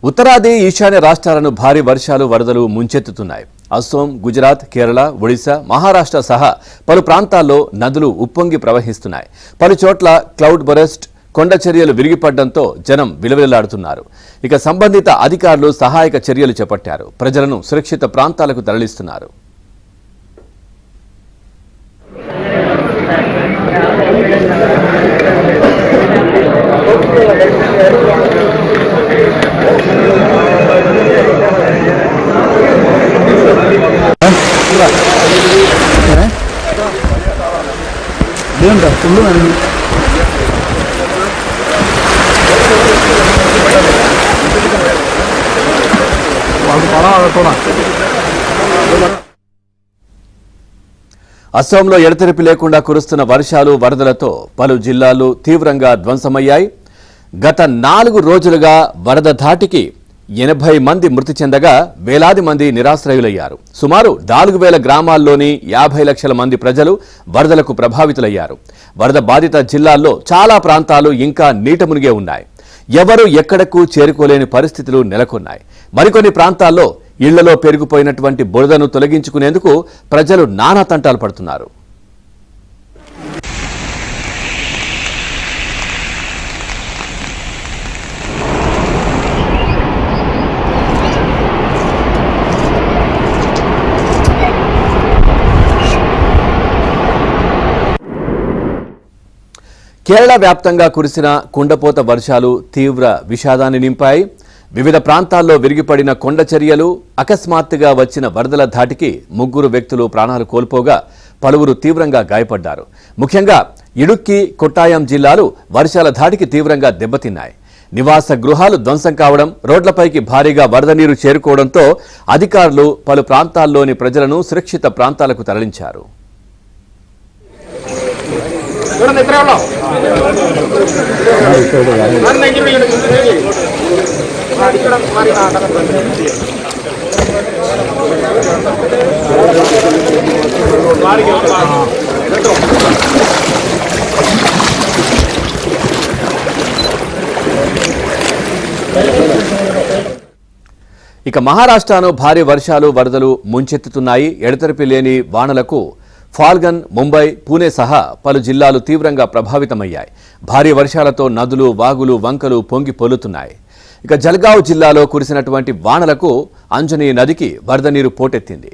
ఉత్తరాది ఈశాన్య రాష్ట్రాలను భారీ వర్షాలు వరదలు ముంచెత్తుతున్నాయి. అస్సోం, గుజరాత్, కేరళ, ఒడిశా, మహారాష్ట్ర సహా పలు ప్రాంతాల్లో నదులు ఉప్పొంగి ప్రవహిస్తున్నాయి. పలు చోట్ల క్లౌడ్ బరస్ట్, కొండ చర్యలు విరిగిపడడంతో జనం విలవిలలాడుతున్నారు. ఇక సంబంధిత అధికారులు సహాయక చర్యలు చేపట్టారు. ప్రజలను సురక్షిత ప్రాంతాలకు తరలిస్తున్నారు. అస్సాంలో ఎడతెరిపి లేకుండా కురుస్తున్న వర్షాలు, వరదలతో పలు జిల్లాలు తీవ్రంగా ధ్వంసమయ్యాయి. గత 4 రోజులుగా వరద ధాటికి 80 మంది మృతి చెందగా వేలాది మంది నిరాశ్రయులయ్యారు. సుమారు 4000 గ్రామాల్లోని 50 లక్షల మంది ప్రజలు వరదలకు ప్రభావితులయ్యారు. వరద బాధిత జిల్లాల్లో చాలా ప్రాంతాలు ఇంకా నీట మునిగే ఉన్నాయి. ఎవరు ఎక్కడకు చేరుకోలేని పరిస్థితులు నెలకొన్నాయి. మరికొన్ని ప్రాంతాల్లో ఇళ్లలో పెరిగిపోయినటువంటి బురదను తొలగించుకునేందుకు ప్రజలు నానా తంటాలు పడుతున్నారు. కేరళ వ్యాప్తంగా కురిసిన కుండపోత వర్షాలు తీవ్ర విషాదాన్ని నింపాయి. వివిధ ప్రాంతాల్లో విరిగిపడిన కొండ చర్యలు, అకస్మాత్తుగా వచ్చిన వరదల ధాటికి 3 వ్యక్తులు ప్రాణాలు కోల్పోగా పలువురు తీవ్రంగా గాయపడ్డారు. ముఖ్యంగా ఇడుక్కి, కొట్టాయం జిల్లాలు వర్షాల ధాటికి తీవ్రంగా దెబ్బతిన్నాయి. నివాస గృహాలు ధ్వంసం కావడం, రోడ్లపైకి భారీగా వరద నీరు చేరుకోవడంతో అధికారులు పలు ప్రాంతాల్లోని ప్రజలను సురక్షిత ప్రాంతాలకు తరలించారు. ఇక మహారాష్ట్రను భారీ వర్షాలు, వరదలు ముంచెత్తుతున్నాయి. ఎడతెరిపి లేని వానలకు ఫాల్గన్, ముంబై, పూణే సహా పలు జిల్లాలు తీవ్రంగా ప్రభావితమయ్యాయి. భారీ వర్షాలతో నదులు, వాగులు, వంకలు పొంగి పొల్లుతున్నాయి. ఇక జల్గావ్ జిల్లాలో కురిసినటువంటి వానలకు అంజనీ నదికి వరద నీరు పోటెత్తింది.